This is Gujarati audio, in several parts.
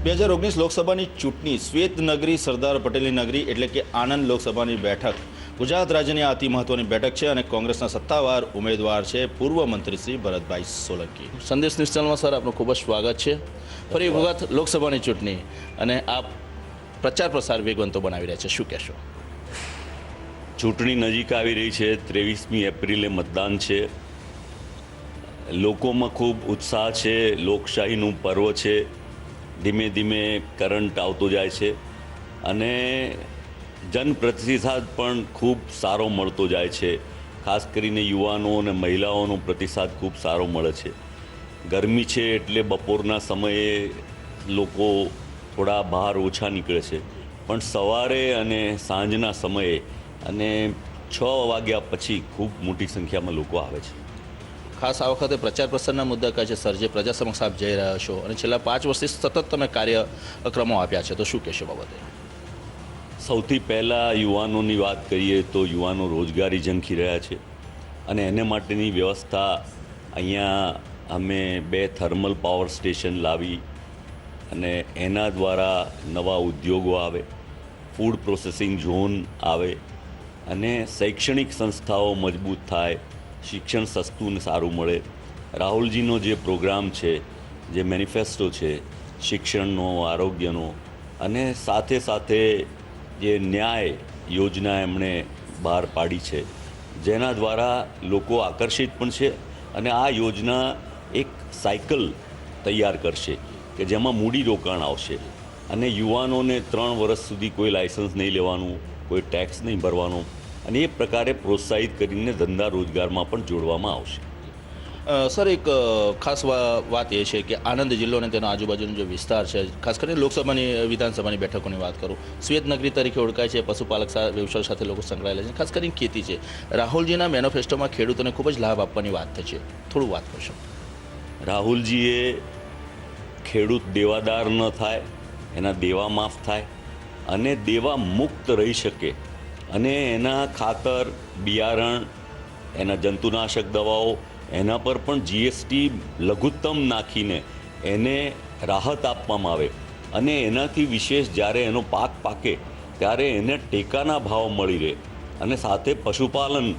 2019 લોકસભાની ચૂંટણી શ્વેતનગરી સરદાર પટેલની નગરી એટલે કે આણંદ લોકસભાની બેઠક ગુજરાત રાજ્યની અતિ મહત્વની બેઠક છે અને કોંગ્રેસના સત્તાવાર ઉમેદવાર છે પૂર્વ મંત્રી શ્રી ભરતભાઈ સોલંકી। સંદેશ નિષ્ઠામાં સર આપનું ખૂબ જ સ્વાગત છે। ફરી એક વખત લોકસભાની ચૂંટણી અને આપ પ્રચાર પ્રસાર વેગવંતો બનાવી રહ્યા છે, શું કહેશો? ચૂંટણી નજીક આવી રહી છે। 23મી એપ્રિલે મતદાન છે। લોકોમાં ખૂબ ઉત્સાહ છે। લોકશાહીનું પર્વ છે। ધીમે ધીમે કરંટ આવતો જાય છે અને જનપ્રતિસાદ પણ ખૂબ સારો મળતો જાય છે। ખાસ કરીને યુવાનો અને મહિલાઓનો પ્રતિસાદ ખૂબ સારો મળે છે। ગરમી છે એટલે બપોરના સમયે લોકો થોડા બહાર ઓછા નીકળે છે, પણ સવારે અને સાંજના સમયે અને 6 વાગ્યા પછી ખૂબ મોટી સંખ્યામાં લોકો આવે છે। ખાસ આ વખતે પ્રચાર પ્રસારના મુદ્દા કયા છે સર, જે પ્રજા સમક્ષ આપ જઈ રહ્યા છો અને છેલ્લા 5 વર્ષથી સતત તમે કાર્યક્રમો આપ્યા છે, તો શું કહેશો બાબતે? સૌથી પહેલાં યુવાનોની વાત કરીએ તો યુવાનો રોજગારી ઝંખી રહ્યા છે અને એને માટેની વ્યવસ્થા અહીંયા અમે 2 થર્મલ પાવર સ્ટેશન લાવી અને એના દ્વારા નવા ઉદ્યોગો આવે, ફૂડ પ્રોસેસિંગ ઝોન આવે અને શૈક્ષણિક સંસ્થાઓ મજબૂત થાય, શિક્ષણ સસ્તું ને સારું મળે। રાહુલજીનો જે પ્રોગ્રામ છે, જે મેનિફેસ્ટો છે શિક્ષણનો, આરોગ્યનો અને સાથે સાથે જે ન્યાય યોજના એમણે બહાર પાડી છે, જેના દ્વારા લોકો આકર્ષિત પણ છે અને આ યોજના એક સાયકલ તૈયાર કરશે કે જેમાં મૂડી રોકાણ આવશે અને યુવાનોને 3 વર્ષ સુધી કોઈ લાયસન્સ નહીં લેવાનું, કોઈ ટેક્સ નહીં ભરવાનો અને એ પ્રકારે પ્રોત્સાહિત કરીને ધંધા રોજગારમાં પણ જોડવામાં આવશે। સર, એક ખાસ વાત એ છે કે આણંદ જિલ્લો અને તેનો આજુબાજુનો જે વિસ્તાર છે, ખાસ કરીને લોકસભાની વિધાનસભાની બેઠકોની વાત કરું, શ્વેતનગરી તરીકે ઓળખાય છે, પશુપાલક વ્યવસાય સાથે લોકો સંકળાયેલા છે, ખાસ કરીને ખેતી છે। રાહુલજીના મેનિફેસ્ટોમાં ખેડૂતોને ખૂબ જ લાભ આપવાની વાત થઈ છે, થોડું વાત કરશો? રાહુલજીએ ખેડૂત દેવાદાર ન થાય, એના દેવા માફ થાય અને દેવા મુક્ત રહી શકે અને એના ખાતર, બિયારણ, એના જંતુનાશક દવાઓ, એના પર પણ જીએસટી લઘુત્તમ નાખીને એને રાહત આપવામાં આવે અને એનાથી વિશેષ જ્યારે એનો પાક પાકે ત્યારે એને ટેકાના ભાવ મળી રહે અને સાથે પશુપાલન,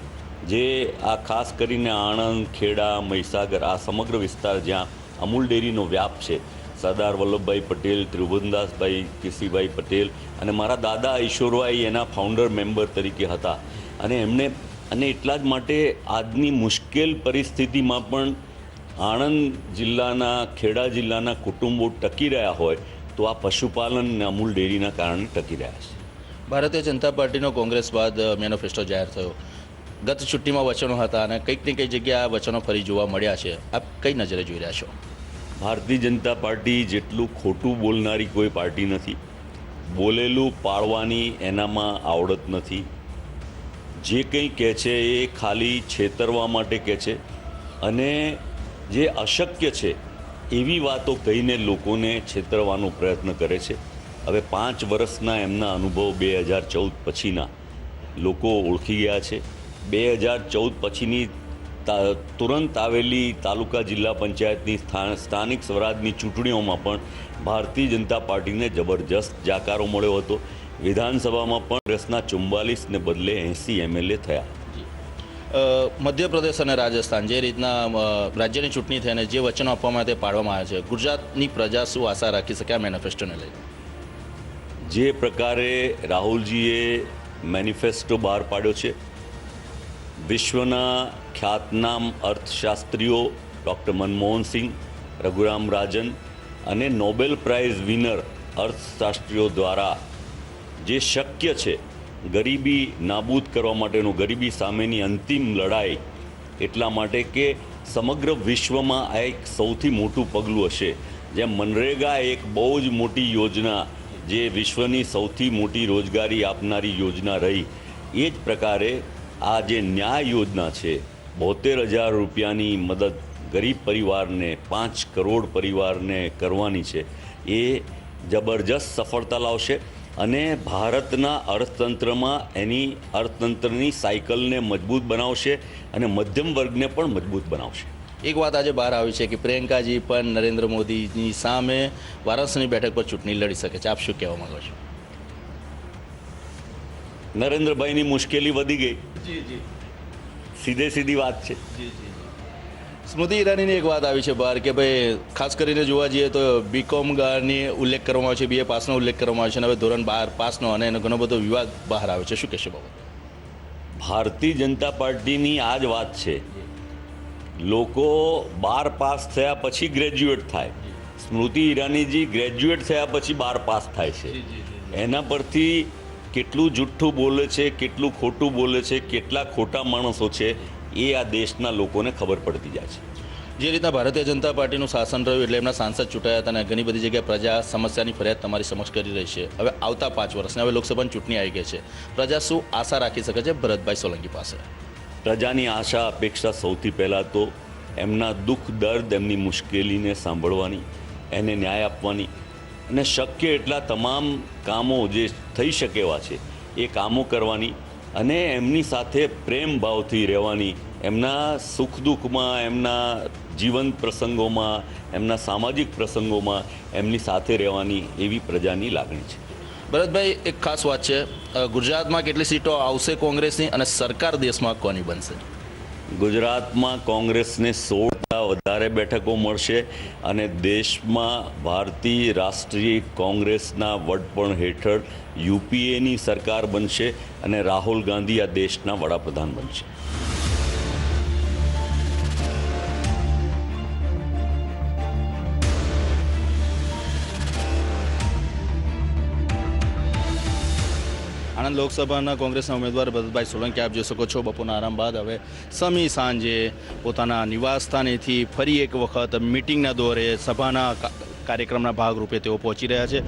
જે આ ખાસ કરીને આણંદ, ખેડા, મહીસાગર આ સમગ્ર વિસ્તાર જ્યાં અમૂલ ડેરીનો વ્યાપ છે, સરદાર વલ્લભભાઈ પટેલ, ત્રિભુવનદાસભાઈ કેસીભાઈ પટેલ અને મારા દાદા ઈશ્વરભાઈ એના ફાઉન્ડર મેમ્બર તરીકે હતા અને એમણે અને એટલા જ માટે આજની મુશ્કેલ પરિસ્થિતિમાં પણ આણંદ જિલ્લાના, ખેડા જિલ્લાના કુટુંબો ટકી રહ્યા હોય તો આ પશુપાલન અને અમૂલ ડેરીના કારણે ટકી રહ્યા છે। ભારતીય જનતા પાર્ટીનો કોંગ્રેસ બાદ મેનિફેસ્ટો જાહેર થયો, ગત ચૂંટણીમાં વચનો હતા અને કંઈક ને કંઈ જગ્યાએ આ વચનો ફરી જોવા મળ્યા છે, આપ કઈ નજરે જોઈ રહ્યા છો? ભારતીય જનતા પાર્ટી જેટલું ખોટું બોલનારી કોઈ પાર્ટી નથી। બોલેલું પાળવાની એનામાં આવડત નથી। જે કંઈ કહે છે એ ખાલી છેતરવા માટે કહે છે અને જે અશક્ય છે એવી વાતો કહીને લોકોને છેતરવાનો પ્રયત્ન કરે છે। હવે 5 વર્ષના એમના અનુભવ 2014 પછીના લોકો ઓળખી ગયા છે। 2014 પછીની તુરંત આવેલી તાલુકા જિલ્લા પંચાયતની સ્થાનિક સ્વરાજની ચૂંટણીઓમાં પણ ભારતીય જનતા પાર્ટીને જબરજસ્ત જાકારો મળ્યો હતો। વિધાનસભામાં પણ કોંગ્રેસના 44 ને બદલે 80 MLA થયા। મધ્યપ્રદેશ અને રાજસ્થાન જે રીતના રાજ્યની ચૂંટણી થઈને જે વચનો આપવામાં તે પાડવામાં આવે છે, ગુજરાતની પ્રજા શું આશા રાખી શકે આ મેનિફેસ્ટોને લઈને? જે પ્રકારે રાહુલજીએ મેનિફેસ્ટો બહાર પાડ્યો છે, વિશ્વના ખ્યાતનામ અર્થશાસ્ત્રીઓ ડૉક્ટર મનમોહન સિંહ, રઘુરામ રાજન અને નોબેલ પ્રાઇઝ વિનર અર્થશાસ્ત્રીઓ દ્વારા જે શક્ય છે ગરીબી નાબૂદ કરવા માટેનું, ગરીબી સામેની અંતિમ લડાઈ, એટલા માટે કે સમગ્ર વિશ્વમાં આ એક સૌથી મોટું પગલું હશે। જેમ મનરેગા એક બહુ જ મોટી યોજના, જે વિશ્વની સૌથી મોટી રોજગારી આપનારી યોજના રહી, એ જ પ્રકારે આ જે ન્યાય યોજના છે, 72,000 રૂપિયાની મદદ ગરીબ પરિવારને, 5 કરોડ પરિવારને કરવાની છે, એ જબરજસ્ત સફળતા લાવશે અને ભારતના અર્થતંત્રમાં એની અર્થતંત્રની સાયકલને મજબૂત બનાવશે અને મધ્યમ વર્ગને પણ મજબૂત બનાવશે। એક વાત આજે બહાર આવી છે કે પ્રિયંકાજી પણ નરેન્દ્ર મોદીની સામે વારાણસીની બેઠક પર ચૂંટણી લડી શકે છે. આપ શું કહેવા માંગો છો? નરેન્દ્રભાઈની મુશ્કેલી વધી ગઈ, સીધી વાત છે. સ્મૃતિ ઈરાનીની એક વાત આવી છે બહાર કે ભાઈ ખાસ કરીને જોવા જઈએ તો બીકોમ ગારની ઉલ્લેખ કરવામાં આવે છે, BA પાસનો ઉલ્લેખ કરવામાં આવે છે અને હવે ધોરણ 12 પાસનો, અને એનો ઘણો બધો વિવાદ બહાર આવે છે. શું કહેશો બાબત? ભારતીય જનતા પાર્ટીની આ જ વાત છે. લોકો 12 પાસ થયા પછી ગ્રેજ્યુએટ થાય. સ્મૃતિ ઈરાનીજી ગ્રેજ્યુએટ થયા પછી 12 પાસ થાય છે. એના પરથી કેટલું જુઠ્ઠું બોલે છે, કેટલું ખોટું બોલે છે, કેટલા ખોટા માણસો છે, એ આ દેશના લોકોને ખબર પડતી જાય છે. જે રીતના ભારતીય જનતા પાર્ટીનું શાસન રહ્યું એટલે એમના સાંસદ ચૂંટાયા હતા અને ઘણી બધી જગ્યાએ પ્રજા સમસ્યાની ફરિયાદ તમારી સમક્ષ કરી રહી છે. હવે આવતા 5 વર્ષને હવે લોકસભાની ચૂંટણી આવી ગઈ છે. પ્રજા શું આશા રાખી શકે છે ભરતભાઈ સોલંકી પાસે? પ્રજાની આશા અપેક્ષા સૌથી પહેલાં તો એમના દુઃખ દર્દ, એમની મુશ્કેલીને સાંભળવાની, એને ન્યાય આપવાની અને શક્ય એટલા તમામ કામો જે થઈ શકે એવા છે એ કામો કરવાની અને એમની સાથે પ્રેમ ભાવથી રહેવાની. એમના સુખ દુઃખમાં, એમના જીવન પ્રસંગોમાં, એમના સામાજિક પ્રસંગોમાં એમની સાથે રહેવાની એવી પ્રજાની લાગણી છે. ભરતભાઈ, એક ખાસ વાત છે, ગુજરાતમાં કેટલી સીટો આવશે કોંગ્રેસની અને સરકાર દેશમાં કોની બનશે? ગુજરાતમાં કોંગ્રેસને 16 વધારે બેઠકો મળશે અને દેશમાં ભારતીય રાષ્ટ્રીય કોંગ્રેસના વડપણ હેઠળ UPAની સરકાર બનશે અને રાહુલ ગાંધી આ દેશના વડાપ્રધાન બનશે. આણંદ લોકસભાના કોંગ્રેસના ઉમેદવાર ભરતભાઈ સોલંકી આપ જોઈ શકો છો બપોરના આરામ બાદ હવે સમી સાંજે પોતાના નિવાસસ્થાનેથી ફરી એક વખત મિટિંગના દોરે સભાના કાર્યક્રમના ભાગરૂપે તેઓ પહોંચી રહ્યા છે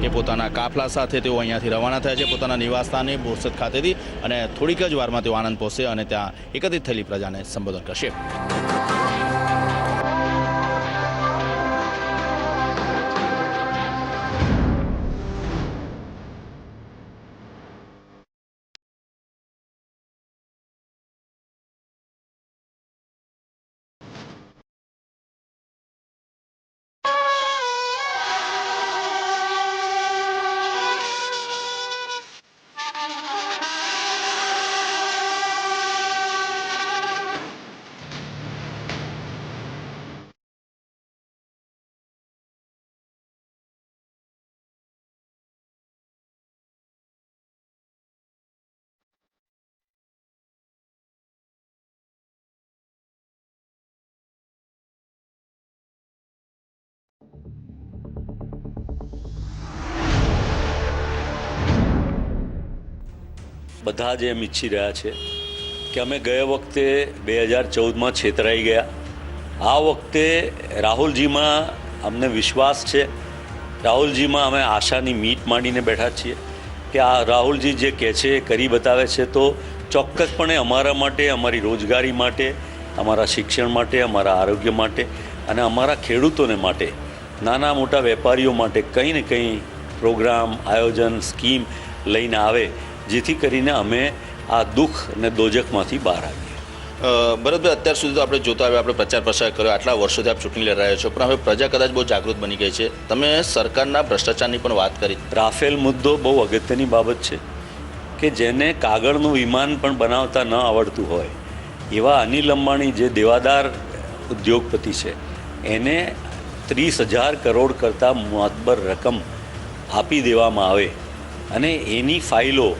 કે પોતાના કાફલા સાથે તેઓ અહીંયાથી રવાના થયા છે પોતાના નિવાસસ્થાને બોરસદ ખાતેથી, અને થોડીક જ વારમાં તેઓ આણંદ પહોંચશે અને ત્યાં એકત્રિત થયેલી પ્રજાને સંબોધન કરશે. બધા જ એમ ઈચ્છી રહ્યા છે કે અમે ગયા વખતે 2014માં છેતરાઈ ગયા. આ વખતે રાહુલજીમાં અમને વિશ્વાસ છે, રાહુલજીમાં અમે આશાની મીટ માંડીને બેઠા છીએ કે આ રાહુલજી જે કહે છે એ કરી બતાવે છે તો ચોક્કસપણે અમારા માટે, અમારી રોજગારી માટે, અમારા શિક્ષણ માટે, અમારા આરોગ્ય માટે અને અમારા ખેડૂતોને માટે, નાના મોટા વેપારીઓ માટે કંઈ ને કંઈ પ્રોગ્રામ, આયોજન, સ્કીમ લઈને આવે જેથી કરીને અમે આ દુઃખ અને દોજખમાંથી બહાર આવીએ. ભરતભાઈ, અત્યાર સુધી તો આપણે જોતા આવ્યા, આપણે પ્રચાર પ્રસાર કર્યો, આટલા વર્ષોથી આપ ચૂંટણી લડી રહ્યા છો, પણ હવે પ્રજા કદાચ બહુ જાગૃત બની ગઈ છે. તમે સરકારના ભ્રષ્ટાચારની પણ વાત કરી. રાફેલ મુદ્દો બહુ અગત્યની બાબત છે કે જેને કાગળનું વિમાન પણ બનાવતા ન આવડતું હોય એવા અનિલ અંબાણી જે દેવાદાર ઉદ્યોગપતિ છે એને 30,000 કરોડ કરતાં મુઅત્બર રકમ આપી દેવામાં આવે અને એની ફાઇલો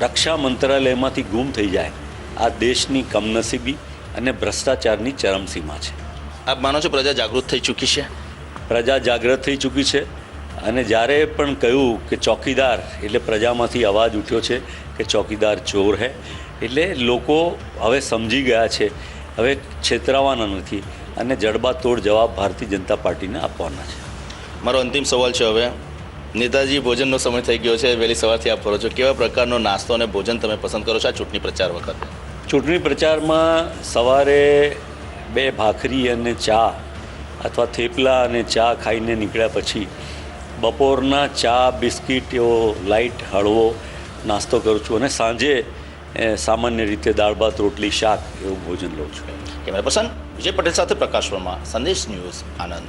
રક્ષા મંત્રાલયમાંથી ગુમ થઈ જાય, આ દેશની કમનસીબી અને ભ્રષ્ટાચારની ચરમસીમા છે. આપ માનો છો પ્રજા જાગૃત થઈ ચૂકી છે? પ્રજા જાગૃત થઈ ચૂકી છે અને જ્યારે પણ કહ્યું કે ચોકીદાર, એટલે પ્રજામાંથી અવાજ ઉઠ્યો છે કે ચોકીદાર ચોર હે, એટલે લોકો હવે સમજી ગયા છે, હવે છેતરાવાના નથી અને જડબાતોડ જવાબ ભારતીય જનતા પાર્ટીને આપવાના છે. મારો અંતિમ સવાલ છે, હવે નેતાજી ભોજનનો સમય થઈ ગયો છે, વહેલી સવારથી આપ ફરો છો, કેવા પ્રકારનો નાસ્તો અને ભોજન તમે પસંદ કરો છો આ ચૂંટણી પ્રચાર વખતે? ચૂંટણી પ્રચારમાં સવારે 2 ભાખરી અને ચા અથવા થેપલા અને ચા ખાઈને નીકળ્યા પછી બપોરના ચા, બિસ્કિટ એવો લાઇટ હળવો નાસ્તો કરું છું અને સાંજે સામાન્ય રીતે દાળ ભાત રોટલી શાક એવું ભોજન લઉં છું. કેમેરા પર્સન વિજય પટેલ સાથે પ્રકાશ વર્મા, સંદેશ ન્યૂઝ, આનંદ.